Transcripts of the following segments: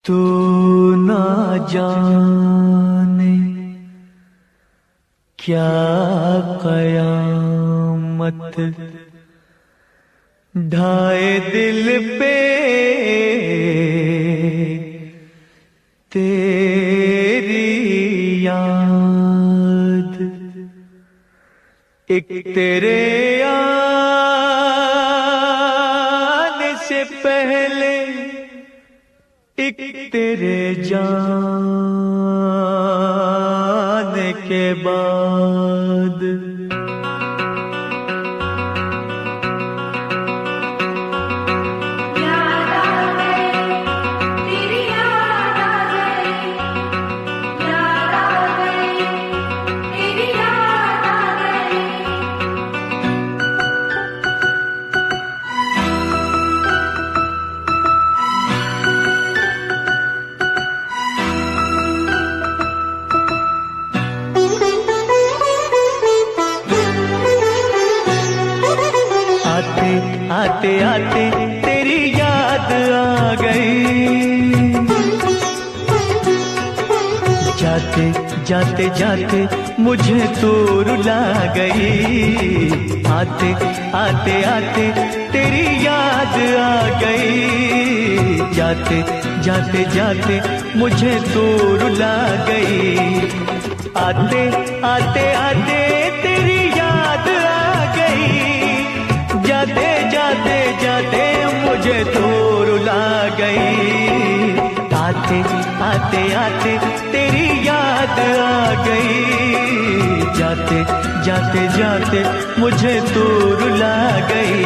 तू ना जाने क्या कयामत ढाए दिल पे तेरी याद। एक तेरे आने से पहले एक तेरे जाने के बाद। आते आते तेरी याद आ गई, जाते जाते जाते मुझे तू रुला गई। आते आते आते तेरी याद आ गई, जाते जाते जाते मुझे तू रुला गई। आते आते आते तेरी याद आ गई, जाते जाते जाते मुझे तू रुला गई। आते आते आते तेरी याद आ गई, जाते जाते जाते मुझे तू रुला गई।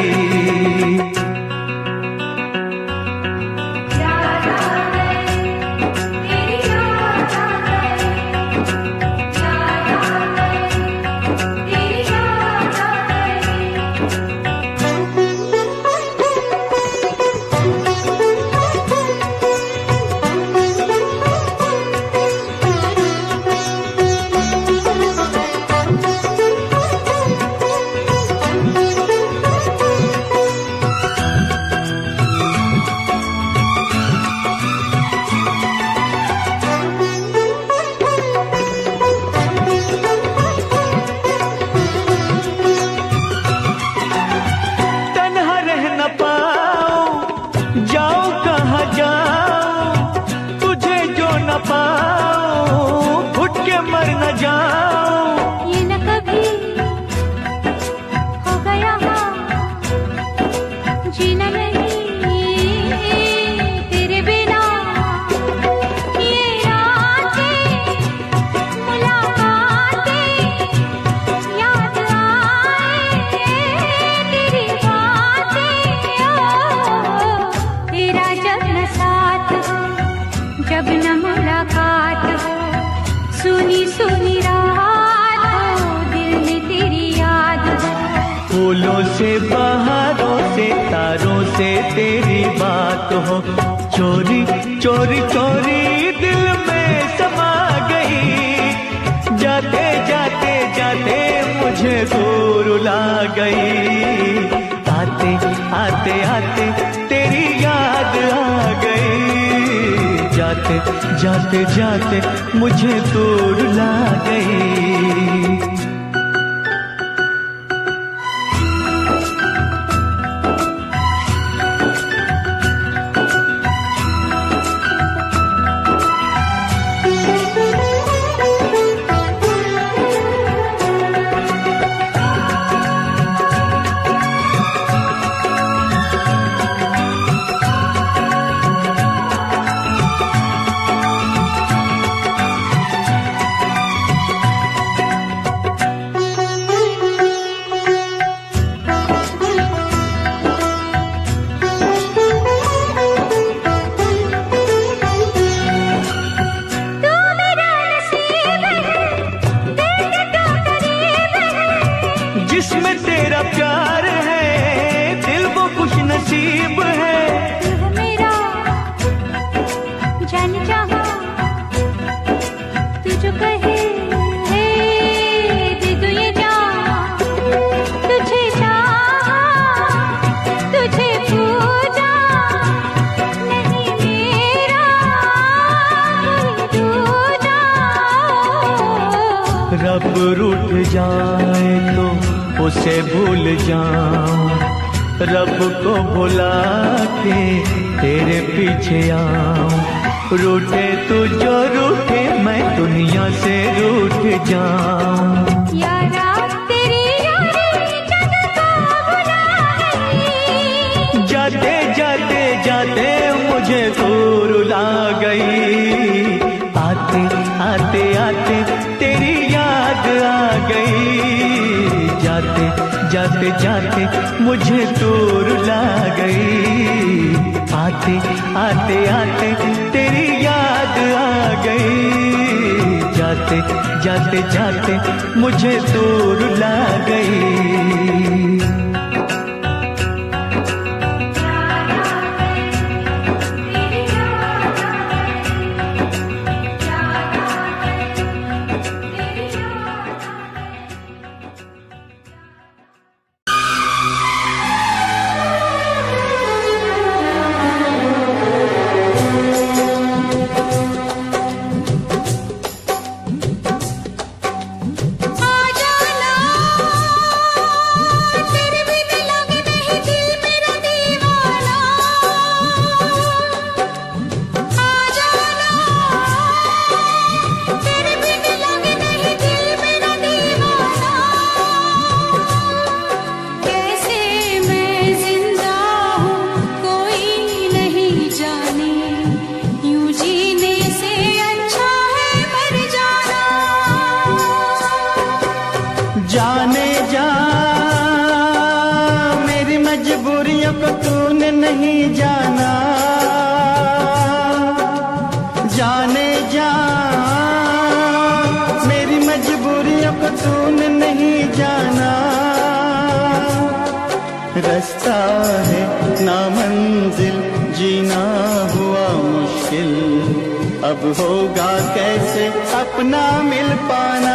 जाऊं कहाँ जाऊं तुझे जो न पाऊं, घुट के मर न जाऊं। ये न कभी हो गया जीना नहीं तेरे बिना। ये रातें मुलाकातें याद आए तेरी बातें। तेरा जब न साथ हो, जब न मुलाकात हो, सुनी सुनी रात हो, दिल में तेरी याद हो। फूलों से बहारों से तारों से तेरी बात हो, चोरी चोरी चोरी दिल में समा गई। जाते जाते जाते मुझे दूर रुला गई। आते आते आते तेरी याद आ गई, जाते जाते जाते मुझे दूर रुला गई। रब रूठ जाए तो उसे भूल जाऊं, रब को भुला के तेरे पीछे आऊं। रूठे तू जो रूठे मैं दुनिया से रूठ जाऊं। यारा तेरी यारी जग को भुला गई, जाते जाते जाते मुझे तू रुला गई। आते आते आते तेरी याद आ गई, जाते जाते जाते मुझे तू रुला गई। आते आते आते तेरी याद आ गई, जाते जाते जाते मुझे तू रुला गई। जाने जा मेरी मजबूरियों को तूने नहीं जाना, जाने जा मेरी मजबूरियों को तूने नहीं जाना। रास्ता है ना मंजिल जीना हुआ मुश्किल, अब होगा कैसे अपना मिल पाना।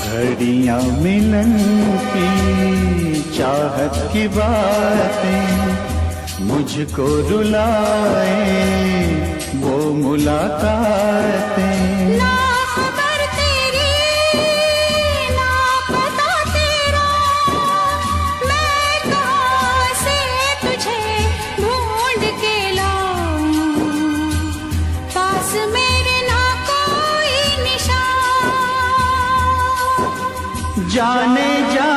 घड़ियां मिलन की चाहत की बातें मुझको रुलाए, वो मुलाकातें। ना खबर तेरी ना पता तेरा, मैं कहाँ से तुझे ढूंढ के लाऊं, पास मेरे ना कोई निशान। जाने जा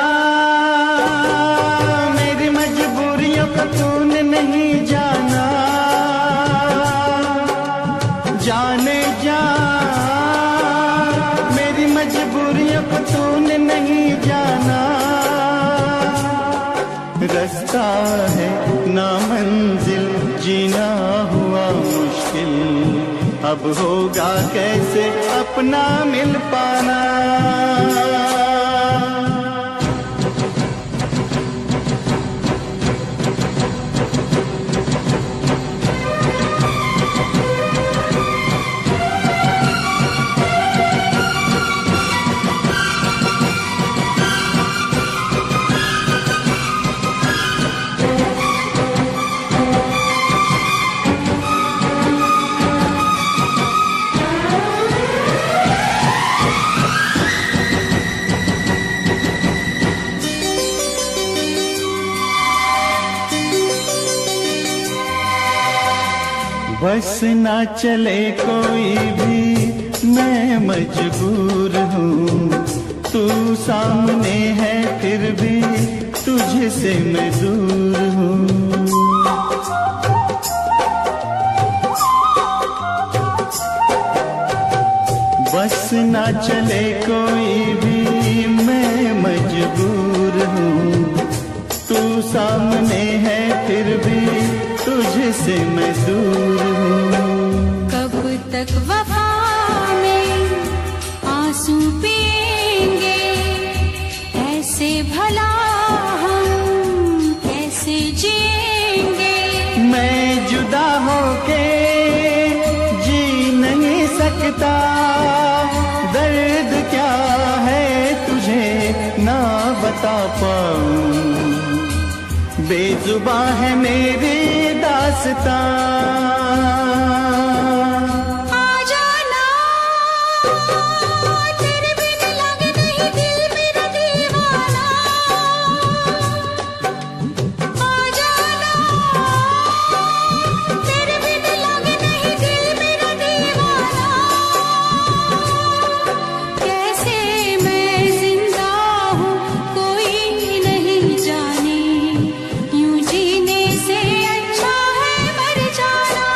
मेरी मजबूरियों को तूने नहीं जाना, जाने जा मेरी मजबूरियों को तूने नहीं जाना। रास्ता है ना मंजिल जीना हुआ मुश्किल, अब होगा कैसे अपना मिल पाना। बस ना चले कोई भी मैं मजबूर हूँ, तू सामने है फिर भी तुझसे मैं दूर हूँ। बस ना चले कोई भी मैं मजबूर हूँ, तू सामने है फिर भी तुझसे मैं दूर हूँ। कब तक वफा में आंसू पिएंगे, ऐसे भला हम कैसे जिएंगे। मैं जुदा होके जी नहीं सकता, दर्द क्या है तुझे ना बता पाऊं, बेजुबां है मेरी दास्तां। यूं जीने से अच्छा है मर जाना।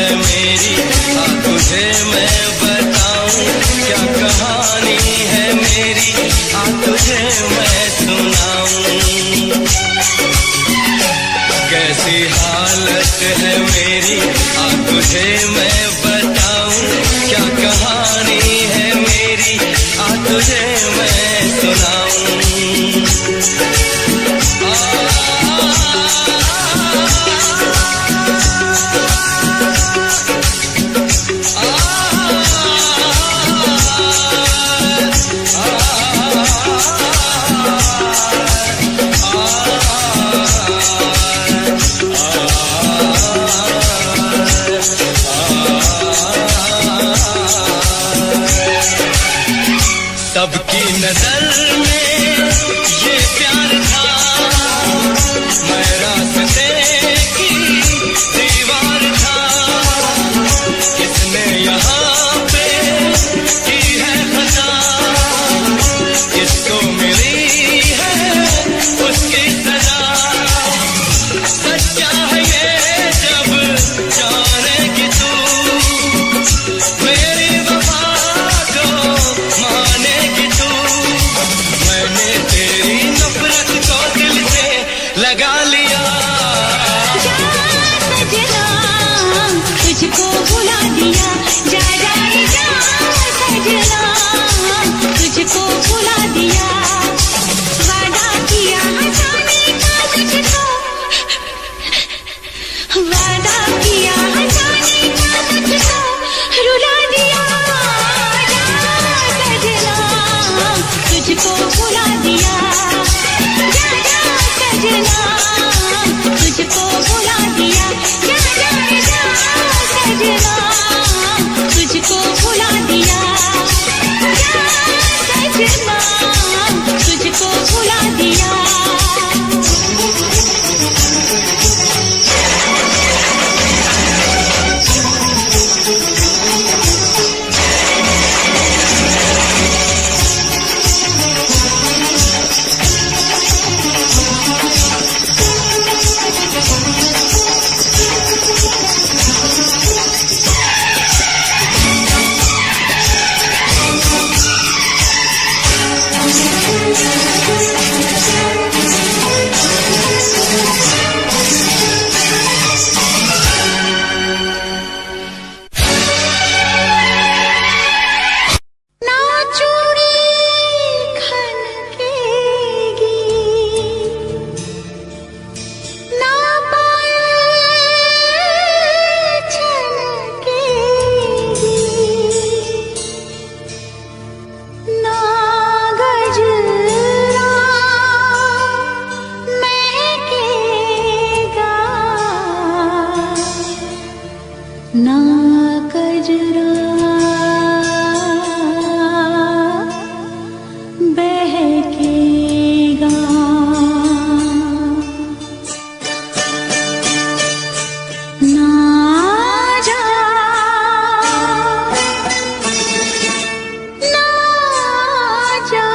है मेरी, हाँ तुझे मैं बताऊं क्या कहानी है मेरी, हाँ तुझे मैं सुनाऊं। कैसी हालत है मेरी, हाँ तुझे मैं बताऊं क्या कहानी है मेरी, हाँ तुझे मैं सुनाऊं। सबकी नजर में ये प्यार था, मैं रास्ते की दीवार था, किसने यहाँ पे की है खता, किसको मिली है उसकी सजा। सच्चा है ये जब जानेगी तू, मेरी वफा को मानेगी तू। मैंने तेरी नफरत को दिल से लगा लिया। सजना तुझको भुला दिया, जा जाए जा सजना तुझको भुला दिया। वादा किया हंसाने का मुझको, वादा किया हंसाने का मुझको रुला दिया। जा सजना तुझको भुला दिया, जा जा सजना तुझको भुला दिया। जा जाए जा सजना तुझको भुला दिया, जा सजना तुझको भुला दिया। ना चूड़ी खनकेगी, ना पायल छनकेगी, ना गजरा महकेगा, ना गजरा बहकेगा। ना जा ना जा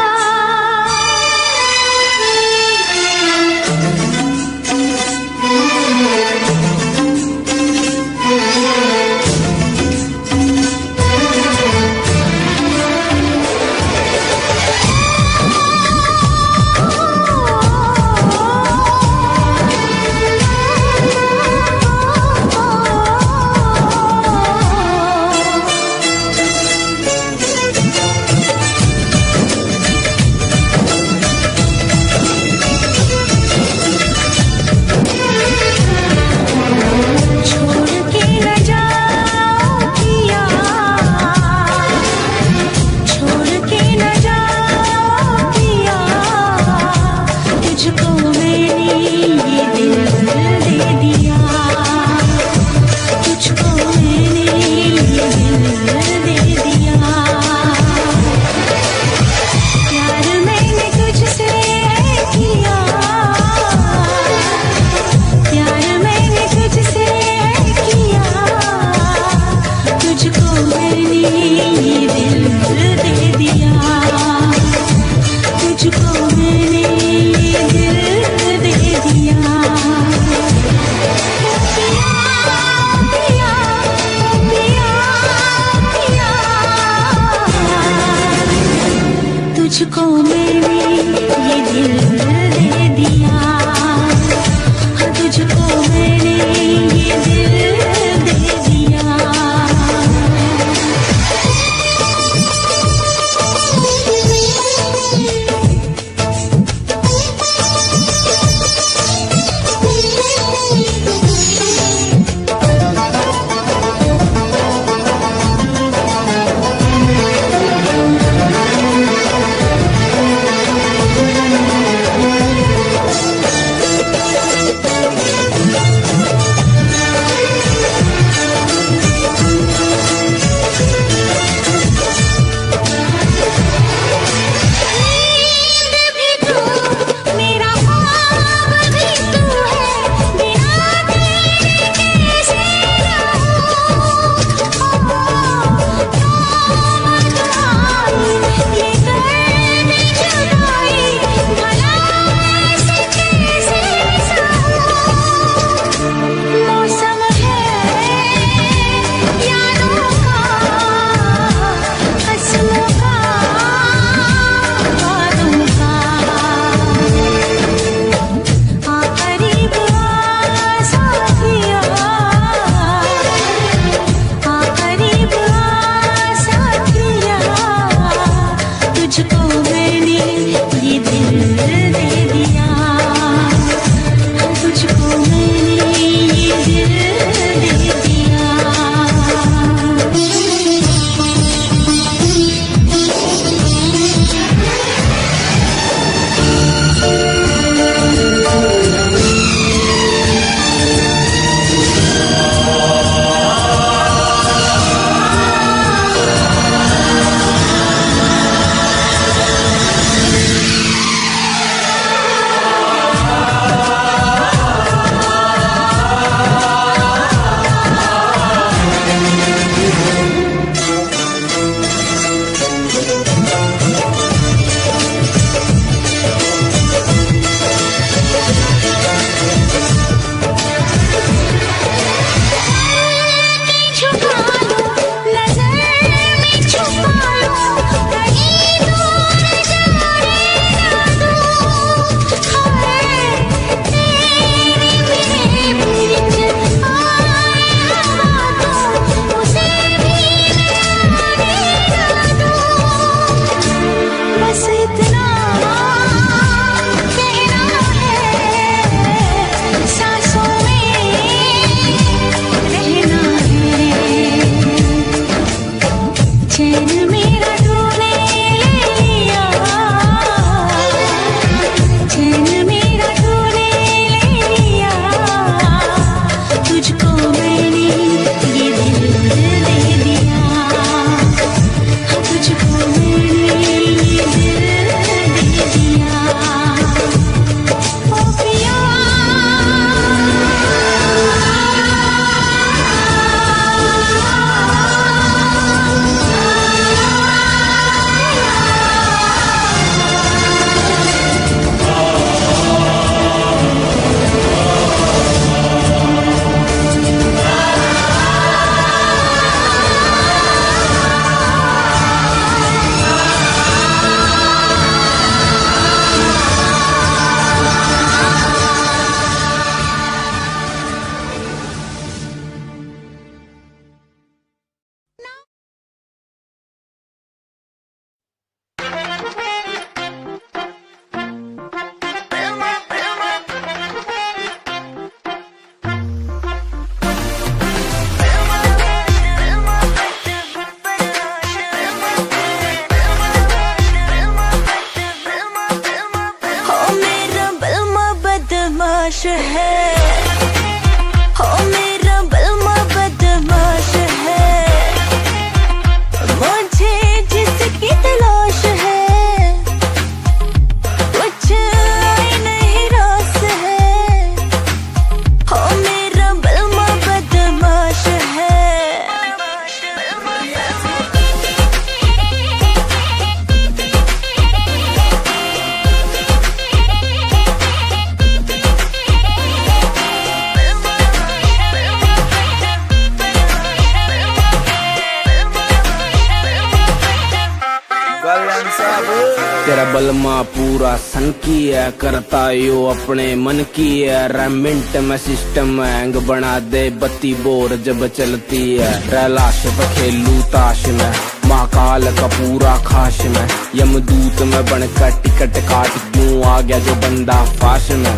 तेरा बलमा पूरा सन की है, करता यो अपने मन की है। रेमिंट में सिस्टम हैंग बना दे, बत्ती बोर जब चलती है। रैलाश पे खेलू ताश में, महाकाल का पूरा खाश में। यमदूत में बनकर टिकट काट क्यों आ गया जो बंदा फाश में।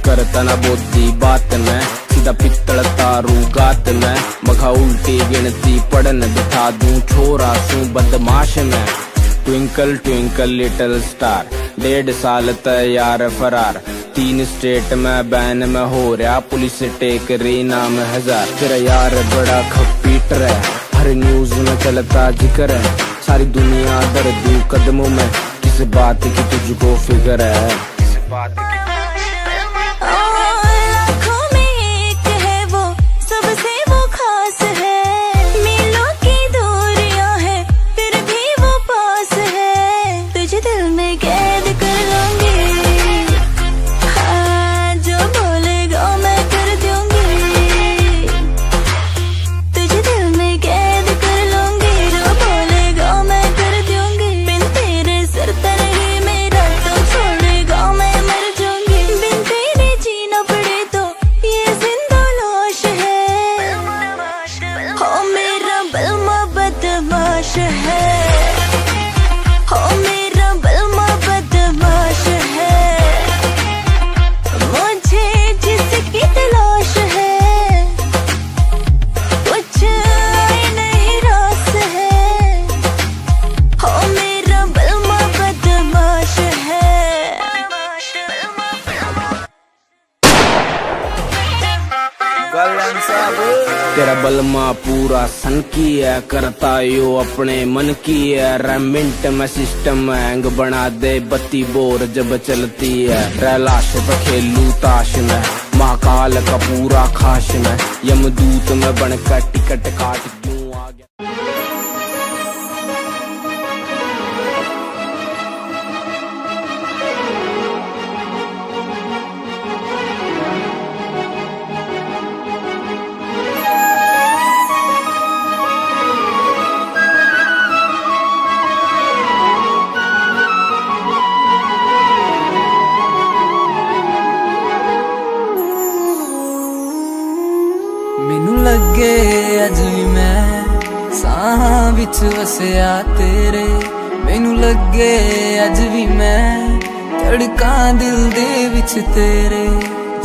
करता ना बोधी बात में, सीधा पित्तल तारू गात में। मखा उल्टी गिनती पढ़न बिठा दूं, छोरा सू बदमाश में। ट्विंकल ट्विंकल लिटिल स्टार, 1.5 साल तैयार फरार। 3 स्टेट में बैन में हो रहा, पुलिस टेक रही नाम 1000। तेरा यार बड़ा खपीटर है, हर न्यूज में चलता जिक्र है। सारी दुनिया दर्दू कदमों में, किस बात की तुझको फिक्र है। किस बात की तेरा बलमा पूरा सन की है, करता यो अपने मन की है। रेमिंट में सिस्टम हैंग बना दे, बत्ती बोर जब चलती है। रैलाश पे खेलू ताश में, महाकाल का पूरा खाश में। यमदूत में बनकर टिकट काट क्यों आ गया। मैनू लगे अज भी मैं साहां विच वसिया तेरे। मैनू लगे अज भी मैं धड़कां दिल दे विच तेरे।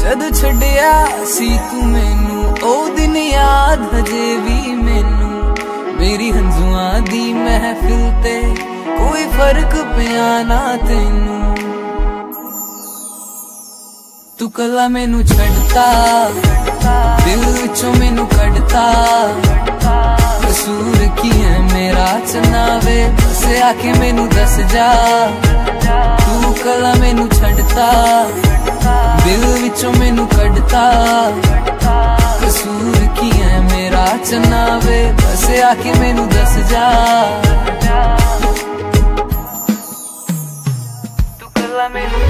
जद छड्डिया सी तू मैनू ओ दिन याद हजे भी मैनू। मेरी हंजुआं दी महफिल ते कोई फर्क पिया ना तैनू। तू कला मैनू छड्डता, दिल विचों मैनू कढ़ता। कसूर की है मेरा चनावे, बस आके मैनू दस जा। तू कला मैनू छड्डता, दिल विचों मैनू कढ़ता। कसूर की है मेरा चनावे, बस आके मैनू दस जा। तू कला मैनू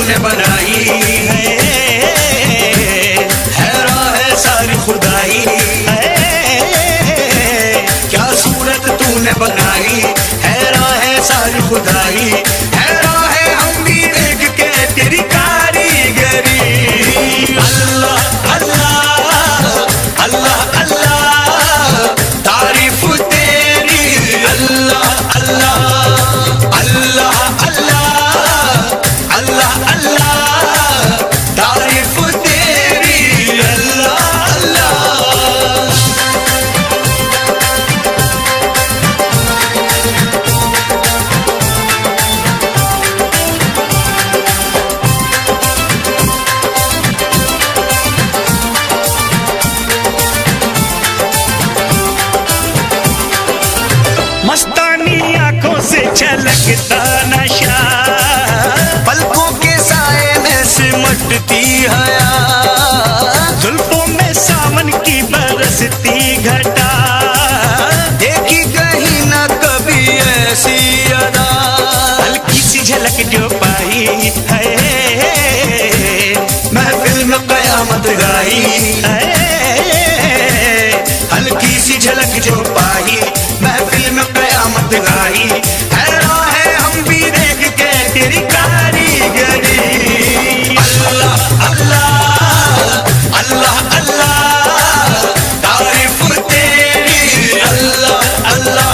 तूने बनाई है राह सारी खुदाई क्या सूरत तूने बनाई है राह सारी खुदाई है राह हम भी देख के तेरी कारीगरी अल्लाह अल्लाह अल्लाह अल्लाह तारीफ तेरी अल्लाह अल्लाह अल्लाह अल्लाह अल्लाह अल्लाह तारीफ तेरी अल्लाह अल्लाह। मस्तानी आंखों से छलकता नशा पलकों के साए में सिमटती हया जुल्फों में सावन की बरसती घटा देखी कहीं ना कभी ऐसी अदा हल्की सी झलक जो पाई है महफिल में कयामत गाई है हल्की सी झलक जो पाई महफिल में कयामत गाई हैरान है हम भी देख के तेरी कारीगरी अल्लाह अल्लाह अल्लाह अल्लाह तारीफ तेरी अल्लाह अल्लाह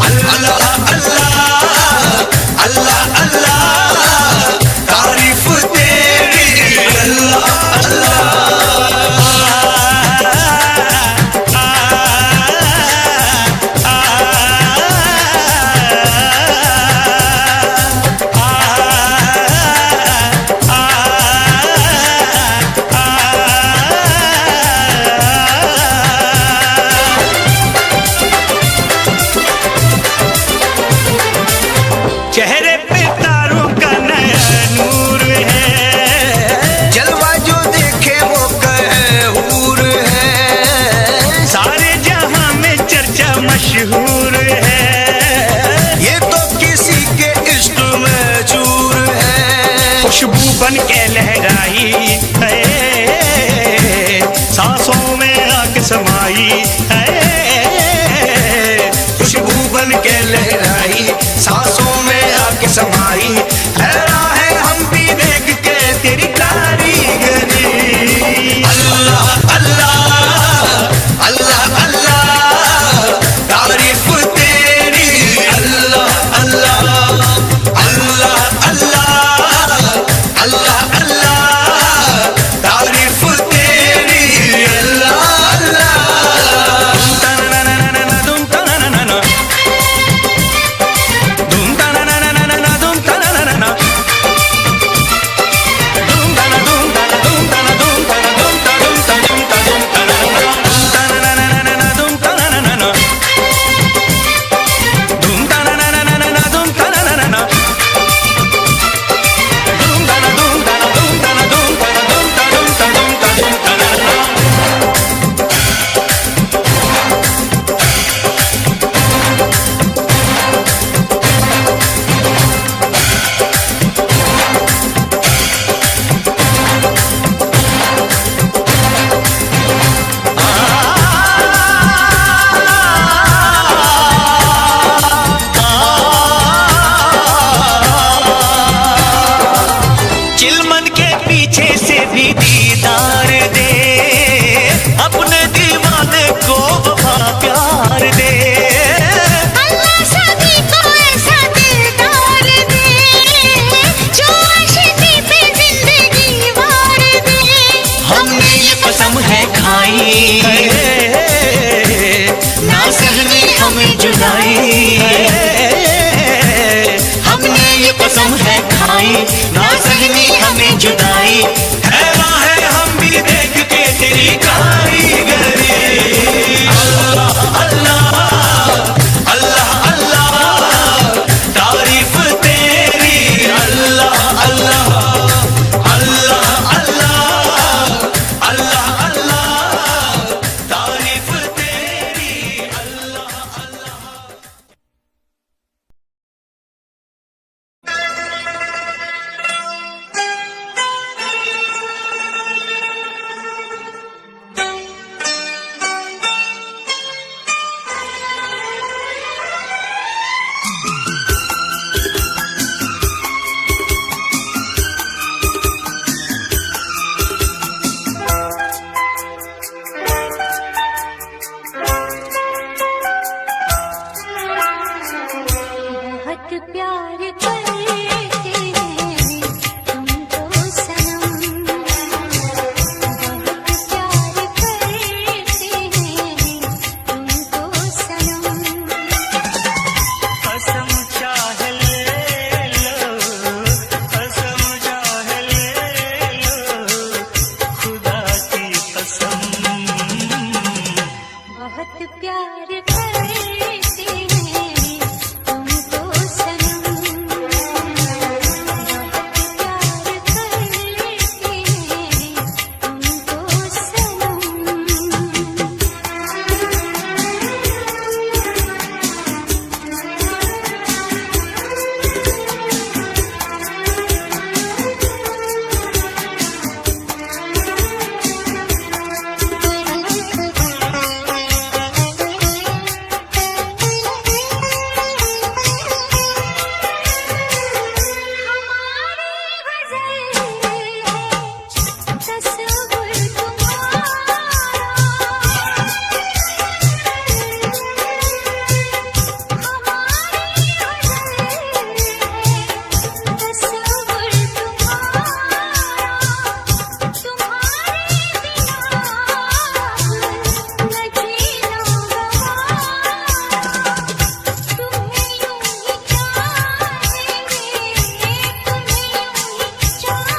अल्लाह अल्लाह अल्लाह अल्लाह तारीफ तेरी अल्लाह अल्लाह। चेहरे पे तारों का नया नूर है जलवा जो देखे वो कहे हूर है सारे जहां में चर्चा मशहूर है ये तो किसी के इश्क में चूर है खुशबू बन के लहराई है सांसों में आग समाई है खुशबू बन के लहराई सांसों में आके समाई हैरान है हम भी देख के तेरी कारीगरी अल्लाह अल्लाह अल्लाह अल्लाह तारीफ तेरी अल्लाह अल्लाह अल्लाह अल्लाह अल्लाह अल्लाह तारीफ तेरी अल्लाह अल्लाह। चिलमन के पीछे से भी दीदार दे अपने दीवाने को वफा प्यार दे अल्लाह सभी को ऐसा दिलदार दे जो आशिकी पे जिंदगी वार दे हमने ये कसम है खाई ना सहनी हमें जुदाई हमने ये कसम है खाई ना सहनी हमें जुदाई हैरान है हम भी देख के तेरी कारीगरी अल्लाह अल्लाह अल्लाह अल्लाह तारीफ तेरी अल्लाह अल्लाह अल्लाह अल्लाह अल्लाह अल्लाह तारीफ तेरी अल्लाह अल्लाह। तस्वुर तुम्हारा हमारी तस्वुर तुम्हारा तुम्हारे बिना न जीना गवारा तुम्हें यूं ही चाहेंगे तुम्हें यूं ही चाहेंगे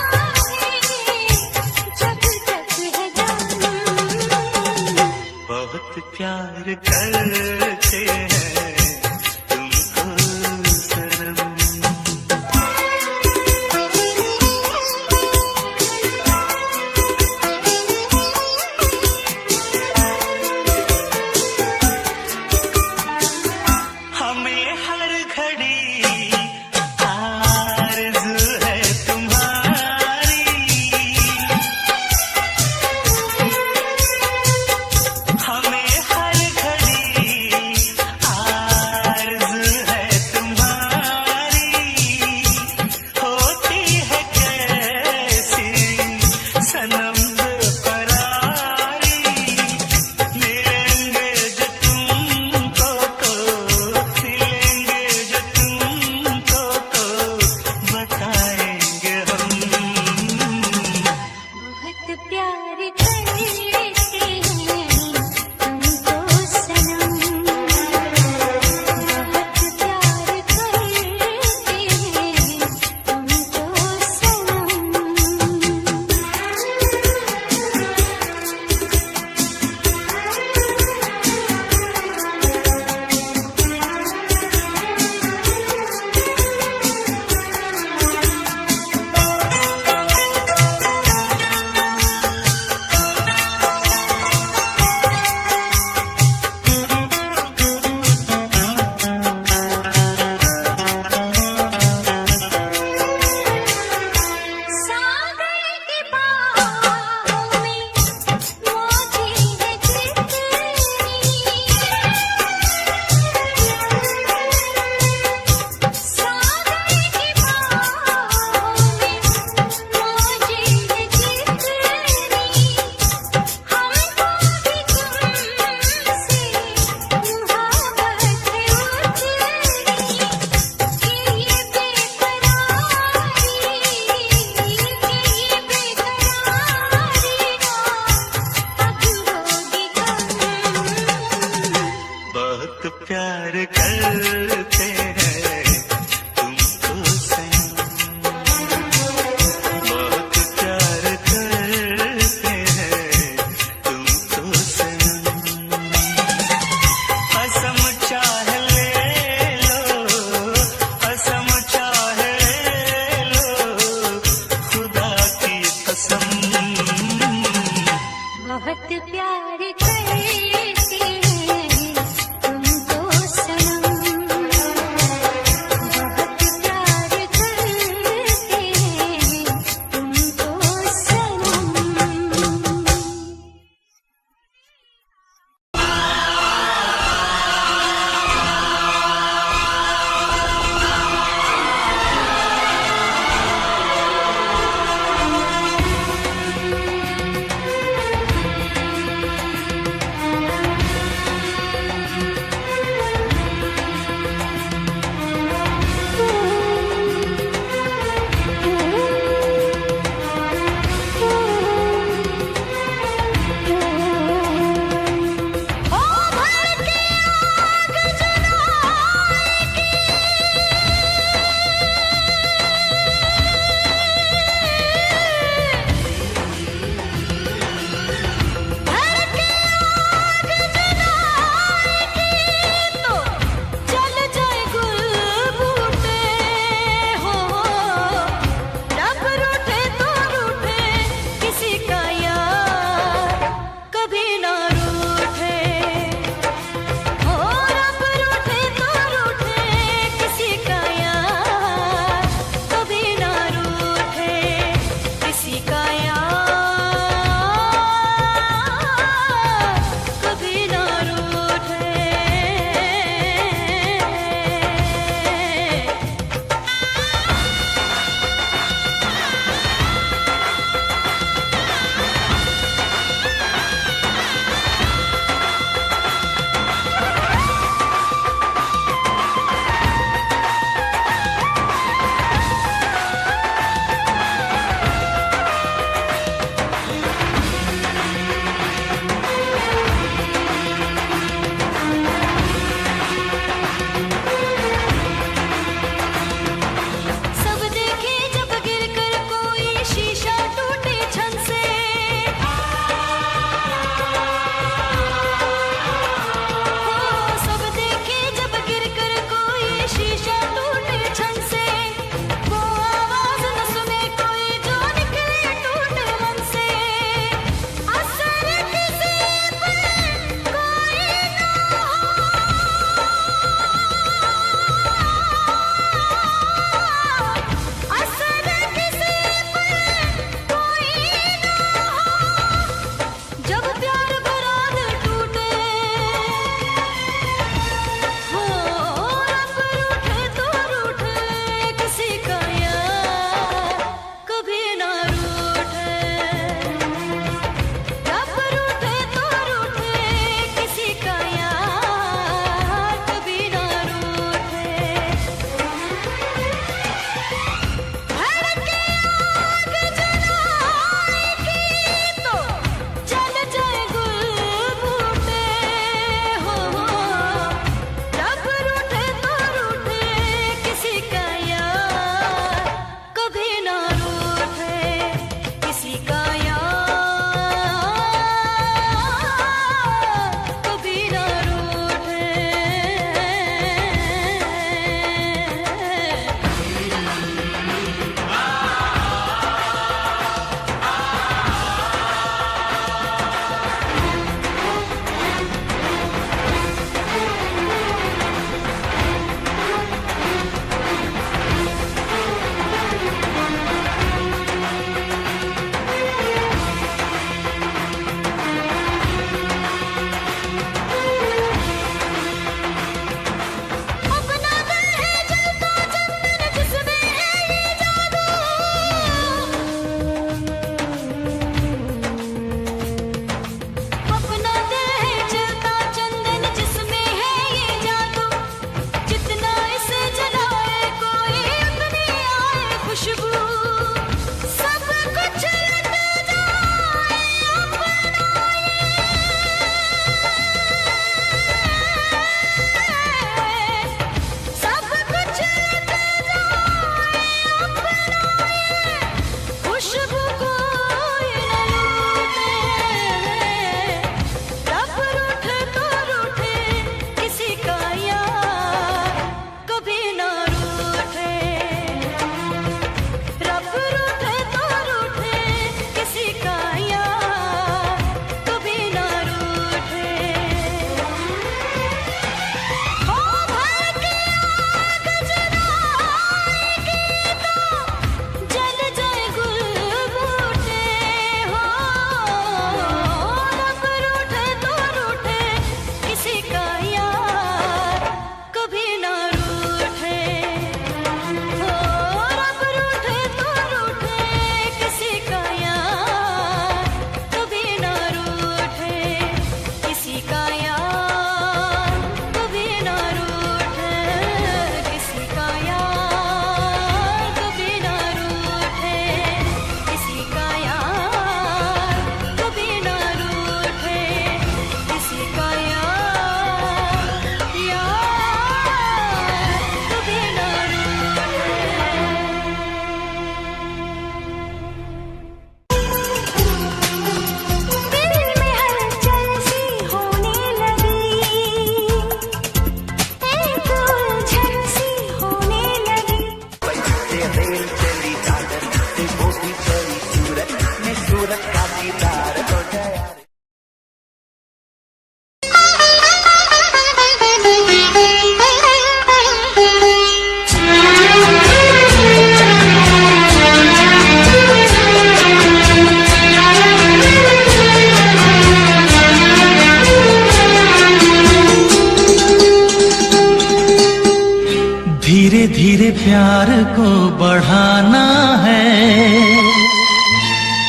बढ़ाना है,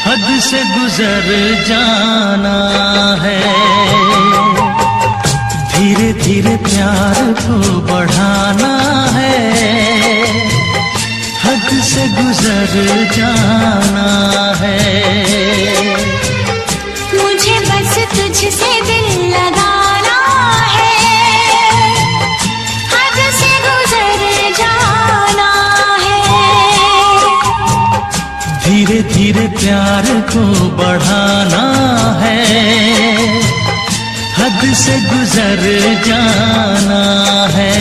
हद से गुजर जाना है। धीरे धीरे प्यार को बढ़ाना है, हद से गुजर जाना है। मुझे बस तुझसे दिल लगाना है, हद से गुजर जाना है। धीरे धीरे प्यार को बढ़ाना है, हद से गुजर जाना है।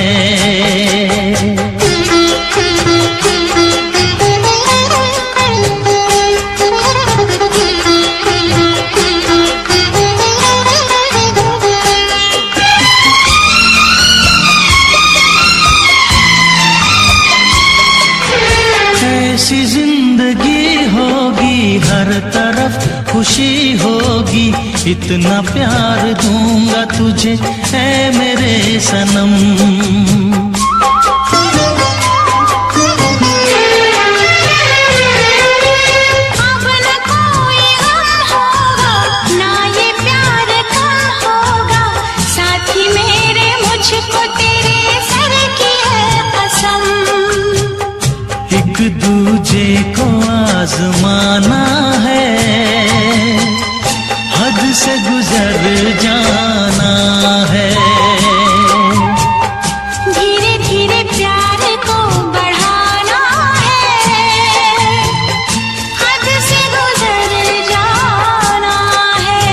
ऐसी जिंदगी होगी, हर तरफ खुशी होगी, इतना प्यार दूंगा तुझे ऐ मेरे सनम। अब न कोई गम होगा, ना ये प्यार कम होगा, साथी मेरे मुझको तेरे सर की है कसम। एक दूजे को आजमाना है, हद से गुजर जाना है। धीरे धीरे प्यार को बढ़ाना है, हद से गुजर जाना है।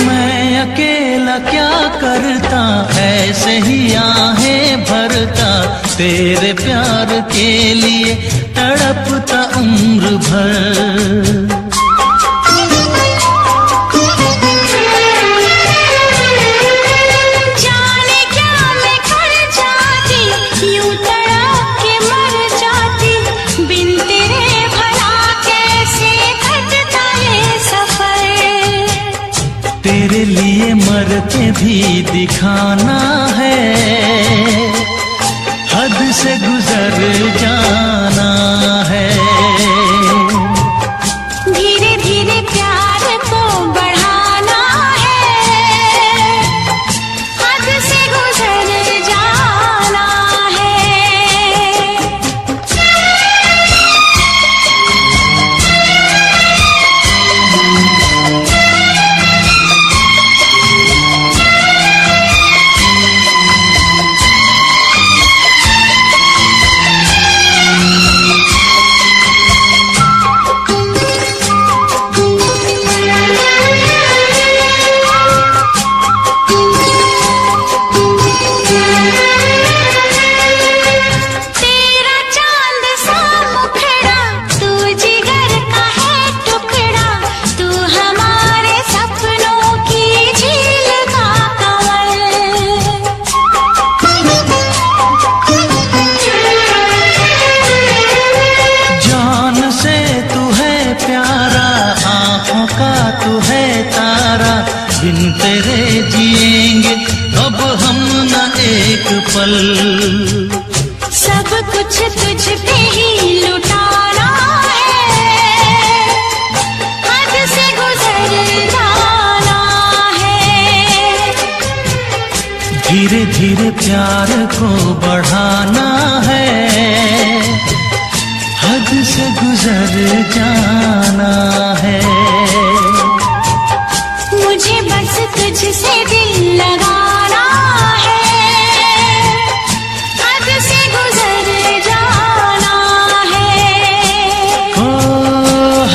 मैं अकेला क्या करता, ऐसे ही आहें भरता, तेरे प्यार के लिए तड़पता उम्र भर। जाने क्या मैं कर जाती, यूं तड़प के मर जाती, बिन तेरे भला कैसे कटता ये सफर। तेरे लिए मर के भी दिखाना है, हद से गुजर जाना है। धीरे धीरे प्यार को बढ़ाना है, हद से गुजर जाना है। तेरा चांद सा मुखड़ा, तू जिगर का है टुकड़ा, तू हमारे सपनों की झील का कमल। जान से तू है प्यारा, आँखों का तू है तारा, बिन तेरे जिएंगे अब हम न एक पल। सब कुछ तुझ पे ही लुटाना है, हद से गुजर जाना है। धीरे धीरे प्यार को बढ़ाना है, हद से गुजर जाना है। मुझे बस तुझसे दिल लगाना है, हद से गुजर जाना है। ओ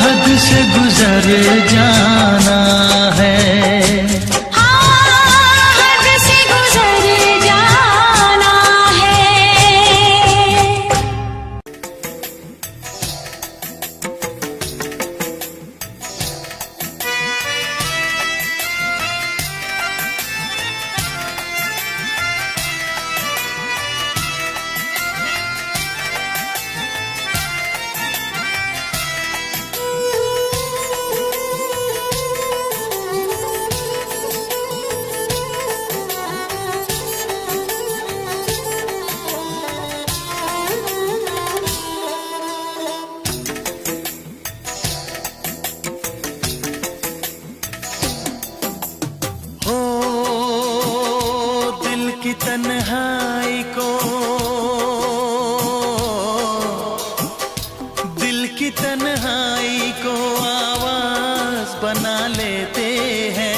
हद से गुजर जाना है। हाँ, हद से गुजर जाना है। की तन्हाई को, दिल की तन्हाई को आवाज बना लेते हैं।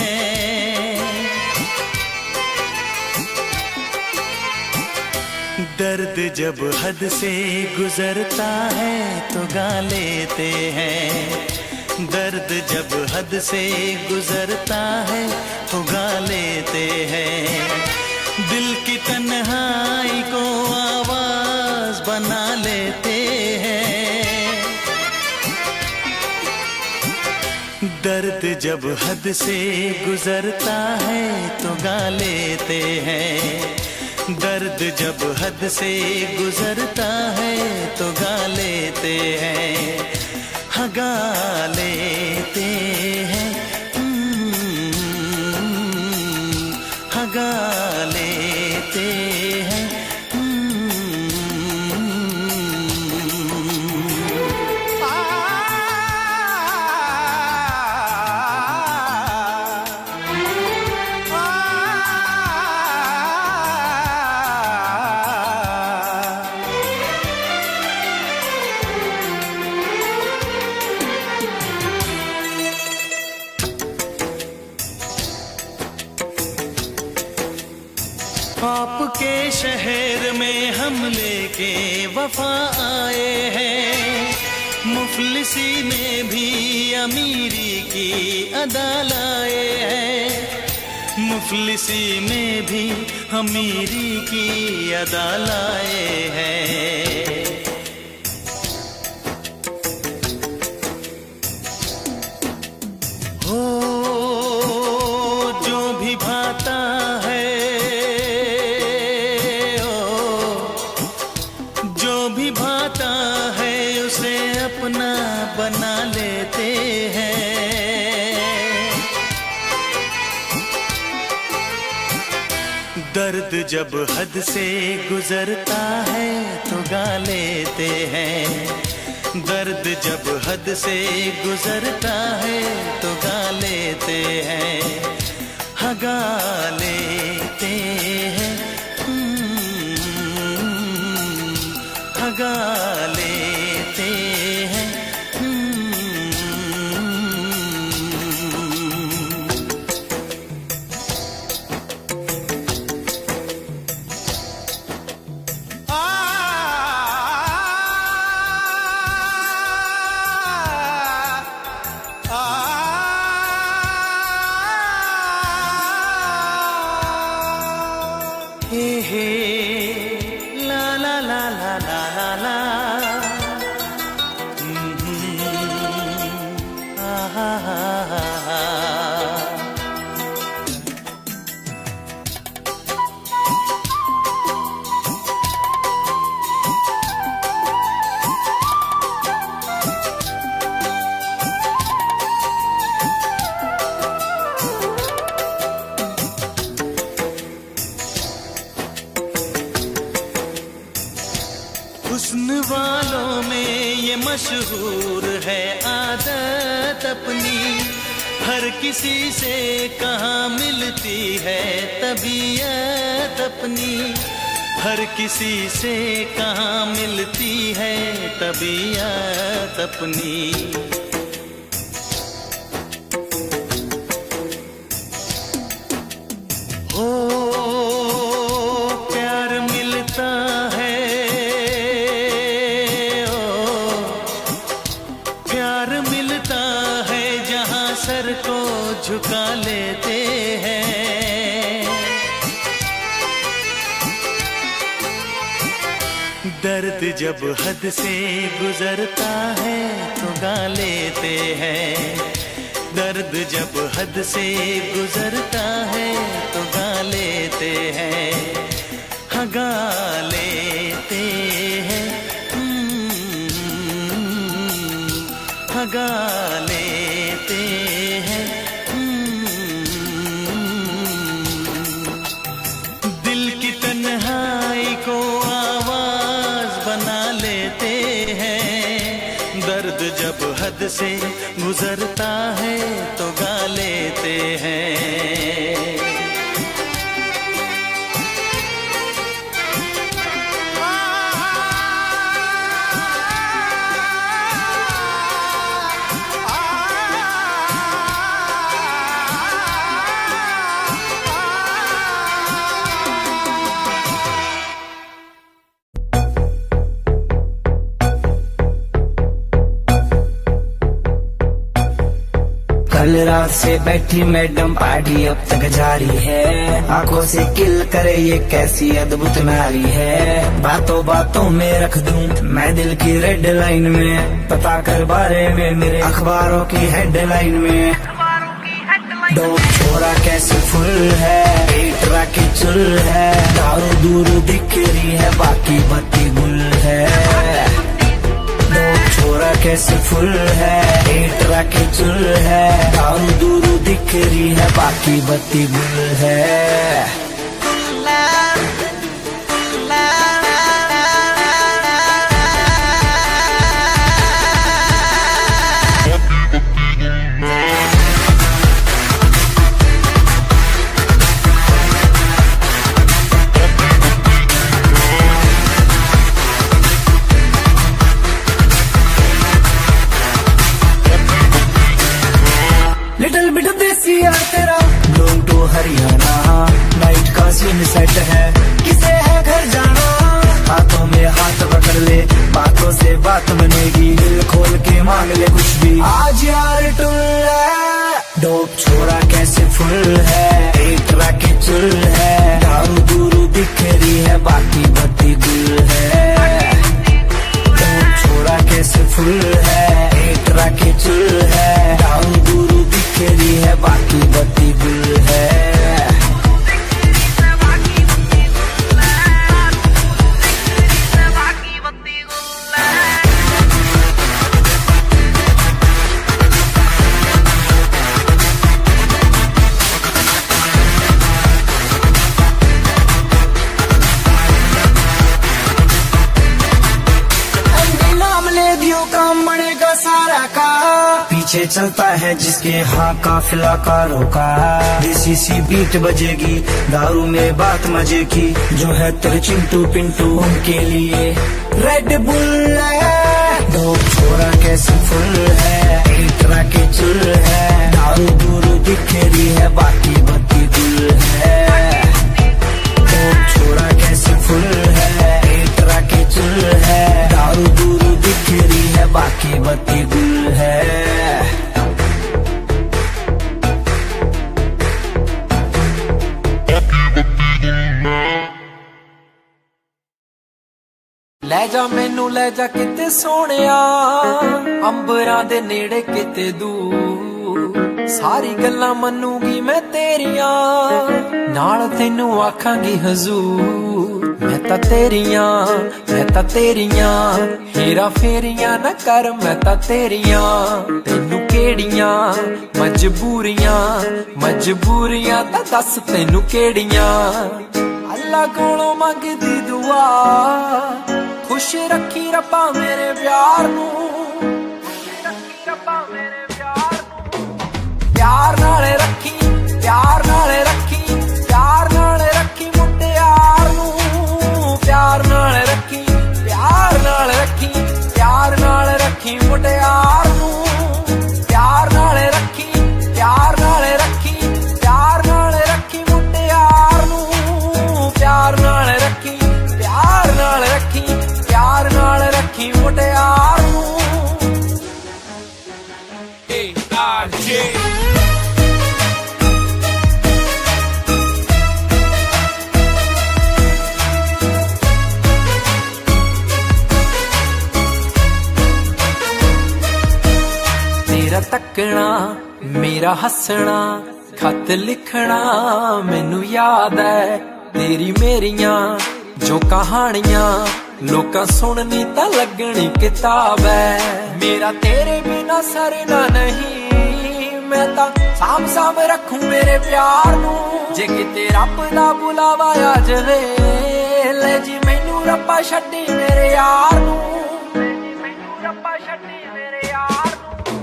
दर्द जब हद से गुजरता है तो गा लेते हैं। दर्द जब हद से गुजरता है तो गा लेते हैं। दिल की तन्हाई को आवाज बना लेते हैं। दर्द जब हद से गुजरता है तो गा लेते हैं। दर्द जब हद से गुजरता है तो गा लेते हैं। हाँ गा लेते हैं, हाँ गा लेते हैं। आपके शहर में हम लेके वफा आए हैं। मुफलिसी में भी अमीरी की अदा लाए हैं। मुफलिसी में भी अमीरी की अदा लाए हैं। हो जो भी भाता है, भाता है उसे अपना बना लेते हैं। दर्द जब हद से गुजरता है तो गा लेते हैं। दर्द जब हद से गुजरता है तो गा लेते हैं। हाँ गा लेते हैं, गा लेते हैं। हे हे ला ला ला ला ला ला ला। हुस्न वालों में ये मशहूर है आदत अपनी। हर किसी से कहाँ मिलती है तबीयत अपनी। हर किसी से कहाँ मिलती है तबीयत अपनी। हो प्यार मिलता है, प्यार मिलता है जहाँ सर को झुका लेते हैं। दर्द जब हद से गुजरता है तो गा लेते हैं। दर्द जब हद से गुजरता है तो गा लेते हैं। हाँ गा लेते हैं, हाँ गा लेते हैं। दिल की तन्हाई को आवाज बना लेते हैं। दर्द जब हद से गुजरता है तो गा लेते हैं। कल रात से बैठी मैडम पार्टी अब तक जारी है, आंखों से किल करे ये कैसी अद्भुत नारी है। बातों बातों में रख दूं मैं दिल की रेड लाइन में, पता कर बारे में मेरे अखबारों की हेडलाइन में। डोप छोरा कैसे फुल है, पेट राके चुल है, दारू दूर दिख रही है बाकी बत्ती गुल है। डोप छोरा कैसे फुल है, पेट राके चुल है, दारू दूर दिख रही है बाकी बत्ती गुल है। लिटिल बिट देसी यार तेरा बिलोंग टू हरियाणा, नाइट का सीन सेट है किसे है घर जाना। हाथों में हाथ पकड़ ले बातों से बात बनेगी, दिल खोल के मांग ले कुछ भी आज यार टुल है। डोप छोरा कैसे फुल है, पेट राके चुल है, दारू दूरू दिख रही है बाकी बत्ती गुल है। डोप छोरा कैसे फुल है, पेट राके चुल है, दारू दूरू दिख रही है बाकी बत्ती गुल है। नाम ले दियो काम बनेगा सारा का, पीछे चलता है जिसके हाँ काफिला कारों का। देसी सी बीट बजेगी दारू में बात मजे की, जो है तेरे चिंटू पिंटू उनके लिए रेड बुल है। डोप छोरा कैसे फुल है, पेट राके चुल है, दारू दूरू दिख रही है बाकी बत्ती गुल है। डोप छोरा कैसे फुल है, पेट राके चुल है, दारू दूरू दिख रही है बाकी बत्ती गुल है। ਲੈ ਜਾ ਮੈਨੂੰ ਲੈ ਜਾ ਕਿਤੇ ਸੋਹਣਿਆ, ਅੰਬਰਾਂ ਦੇ ਨੇੜੇ ਕਿਤੇ ਦੂਰ, ਸਾਰੀ ਗੱਲਾਂ ਮੰਨੂਗੀ ਮੈਂ ਤੇਰੀਆਂ, ਨਾਲ ਤੈਨੂੰ ਆਖਾਂਗੀ ਹਜ਼ੂਰ। ਮੈਂ ਤਾਂ ਤੇਰੀਆਂ ਹੇਰਾ ਫੇਰੀਆਂ ਨਾ ਕਰ, ਮੈਂ ਤਾਂ ਤੇਰੀਆਂ, ਤੈਨੂੰ ਕਿਹੜੀਆਂ ਮਜਬੂਰੀਆਂ ਤਾਂ ਦੱਸ ਤੈਨੂੰ ਕਿਹੜੀਆਂ। ਅੱਲਾ ਕੋਲੋਂ ਮੰਗਦੀ ਦੁਆ, खुश रखी रब्बा मेरे प्यार नू, प्यार नाल रखी प्यार नाल रखी प्यार नाल रखी मुटियार नू, प्यार नाल रखी प्यार नाल रखी प्यार नाल रखी मुटियार नू, प्यार नाल रखी प्यार नाल रखी प्यार नाल रखी मुटियार नू, प्यार नाल रखी प्यार नाल रखी प्यार नाल रखी मुटियार नू। तेरा तकना मेरा हसना, खत लिखना मैनू याद है, तेरी मेरियां जो कहानियां लोकां सुननी तां लगनी किताब है। मेरा तेरे बिना सरना नहीं, मैं तां साम रखूं मेरे प्यार नू, जे किते रब दा बुलावा आ जावे, ले जी मैनू रब्बा छड्डी मेरे यार नू, मैनू रब्बा छड्डी मेरे यार नू।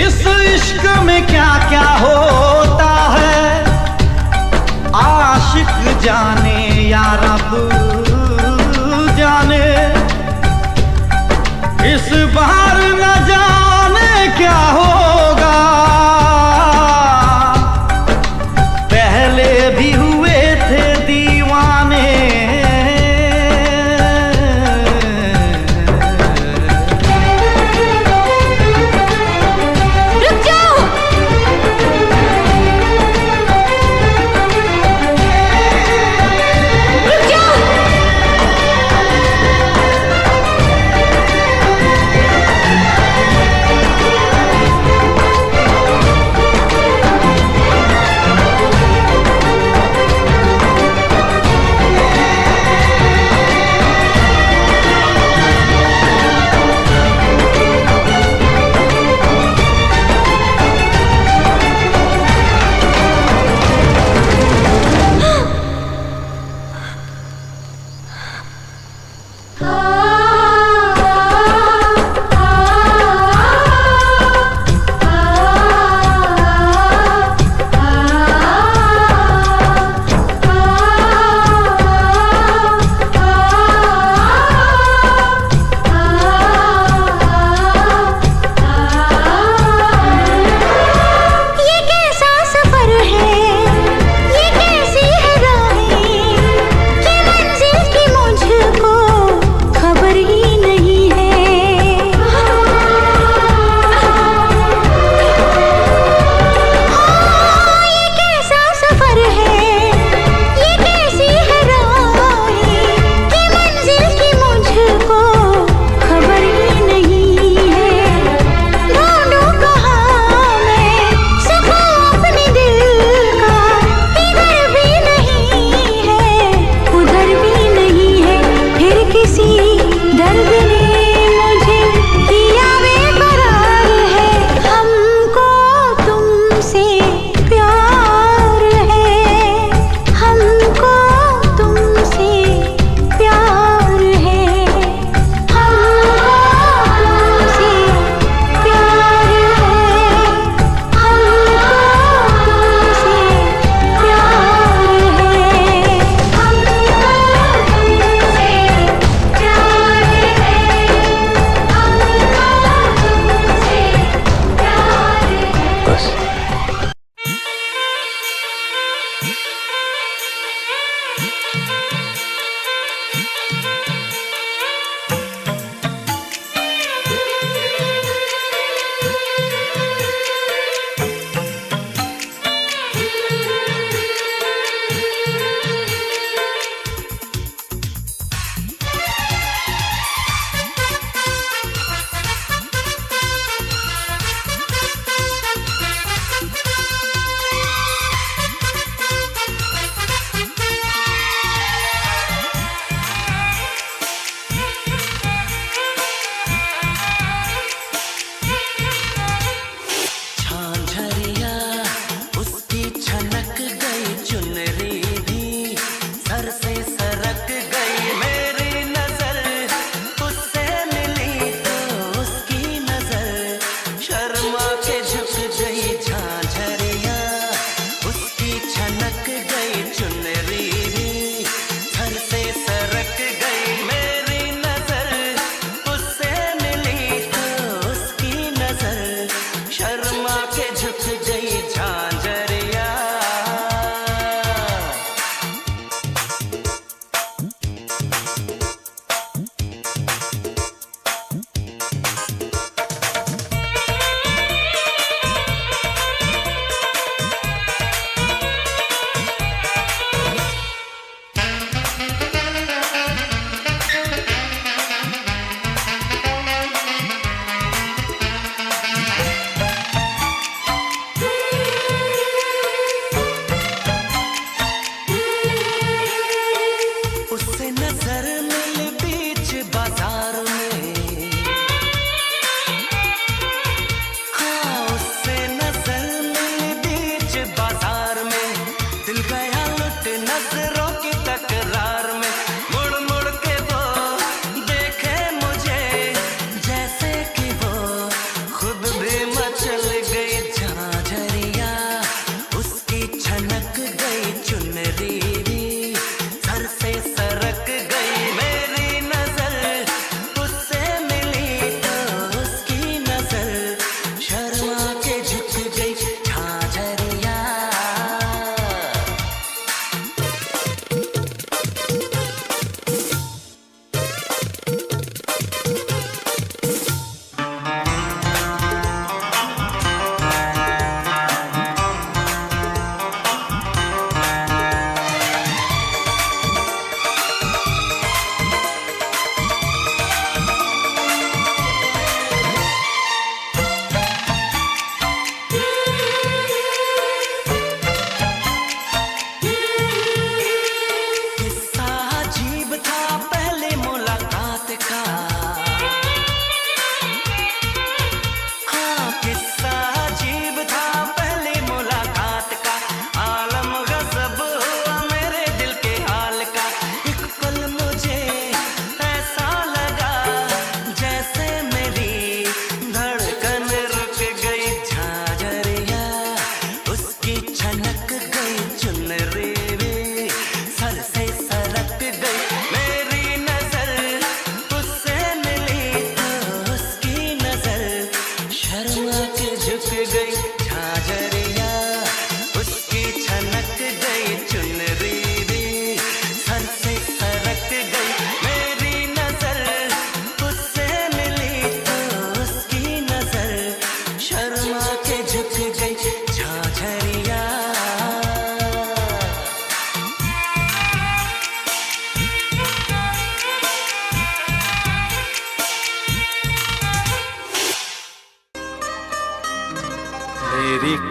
इस इश्क में क्या क्या होता है, आशिक जाने या रब जाने, इस बार न जाने क्या होगा, पहले भी हुए थे दीवाने।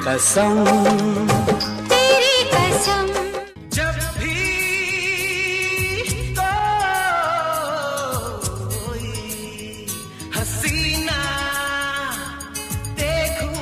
कसम, तेरी कसम। जब भी कोई हसीना देखूं,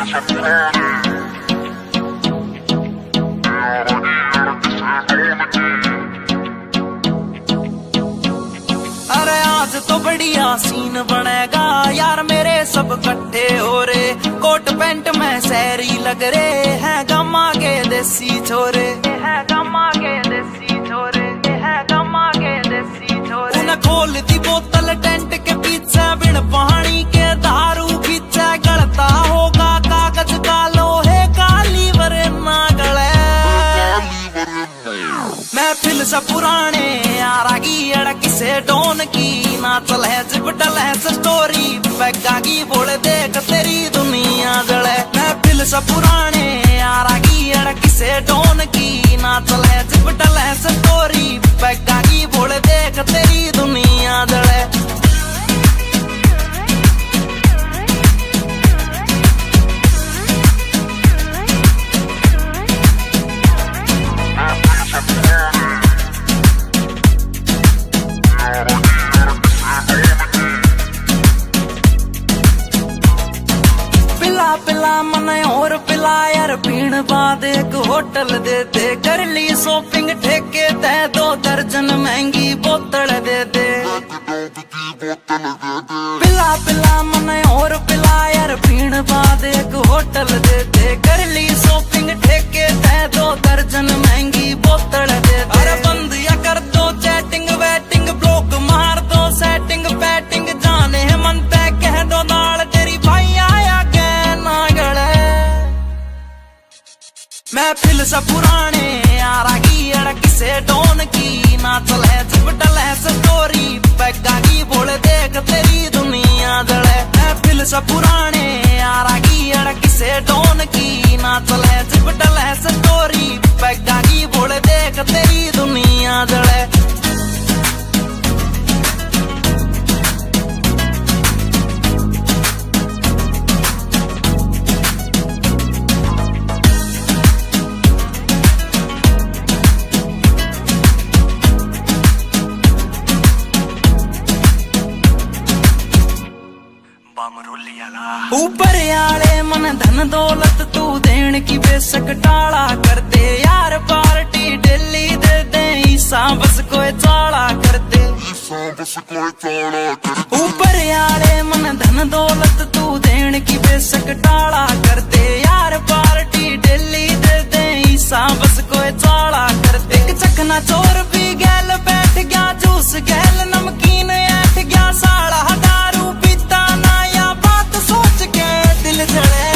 अरे आज तो बढ़िया सीन बनेगा यार, मेरे सब इकट्ठे हो रे। कोट पैंट में शहरी लग रहे हैं, गम्मा के देसी छोरे हैं, गम्मा के देसी छोरे हैं, गम्मा के देसी छोरे। उन्हें खोल दी बोतल टेंट के पीछे, बिन पानी के दारू पीछे। गलता होगा कागज का, लोहे का लीवर ना गले। महफिल से पुराने यारा की अड़क से डोन की, ना चल है जिपटल है स्टोरी पैगा की। बोले देख तेरी दुनिया जले। महफिल से पुराने यारा की अड़क से डोन की, ना चल है जिपटल है स्टोरी पैगा की। बोले देख तेरी दुनिया जले। पिला मन और पिला यार, पीण बाद एक होटल दे दे। कर ली शॉपिंग ठेके दे, 2 दर्जन महंगी बोतल दे दे। पिला पिला मन और पिला यार, पीण बाद एक होटल दे दे। कर ली शॉपिंग ठेके दे, 2 दर्जन महंगी बोतल दे दे। अरे बंद या कर दो चैटिंग वेटिंग, ब्लॉक मार दो सेटिंग पैटिंग। जाने मन पे कह दो नाल तेरी भाई आया महफिल से पुराने यारा की अड़क से डोन की, ना चल है जिपटल है स्टोरी पैगा की। बोले देख तेरी दुनिया जले। महफिल से पुराने यारा की अड़क से डोन की, ना चल है जिपटल है स्टोरी पैगा की। बोले देख तेरी दुनिया जले। ऊपर आले मन धन दौलत तू देन की बेशक टाला कर दे यार। पार्टी डेली दे दे ईसा बस कोई चाला कर दे। ऊपर आले मन धन दौलत तू देन की बेशक टाला कर दे यार। पार्टी डेली दे दे ईसा बस कोई चाला कर दे। एक चखना चोर भी गैल बैठ गया, जूस गैल नमकीन ऐठ गया। साला दारू पीता ना या बात सोच के दिल जले।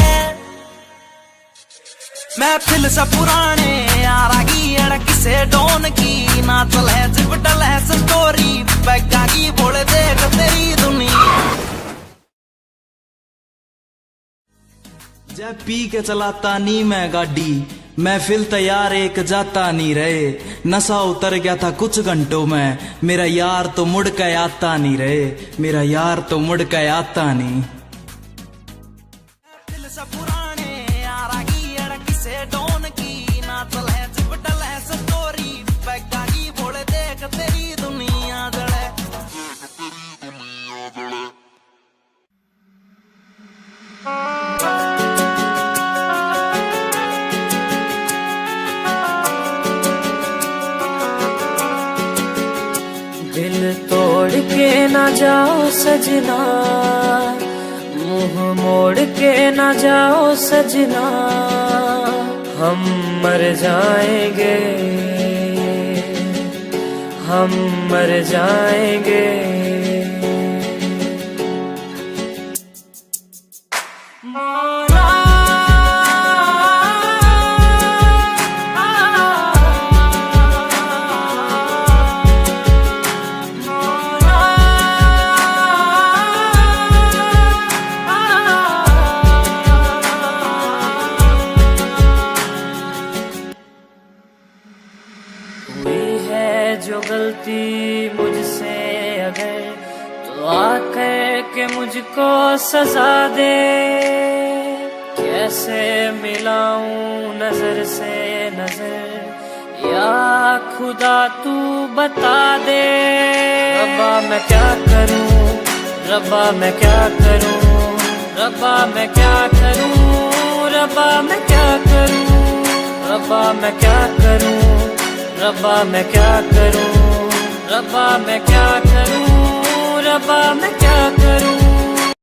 महफिल से पुराने यारा की अड़क से डोन की, ना चल है जिपटल है स्टोरी पैगा की। बोले देख तेरी दुनिया। जब पी के चलाता नी मैं गाड़ी, महफिल तैयार एक जाता नहीं रहे। नशा उतर गया था कुछ घंटों में, मेरा यार तो मुड़ के आता नहीं रहे। मेरा यार तो मुड़ के आता नहीं। महफिल से पुराने यारा की अड़क से डोन की, ना चल है जिपटल है स्टोरी पैगा की। बोले देख तेरी दुनिया जले। दिल तोड़ के ना जाओ सजना, मुंह मोड़ के ना जाओ सजना। हम मर जाएंगे, हम मर जाएंगे। जो गलती मुझसे अगर, तो आकर के मुझको सजा दे। कैसे मिलाऊं नजर से नजर, या खुदा तू बता दे। रब्बा मैं क्या करूं, रब्बा मैं क्या करूं, रब्बा मैं क्या करूं। मैं क्या करूं, रब्बा मैं क्या करूं, रब्बा मैं क्या करूं, रब्बा मैं क्या करूं।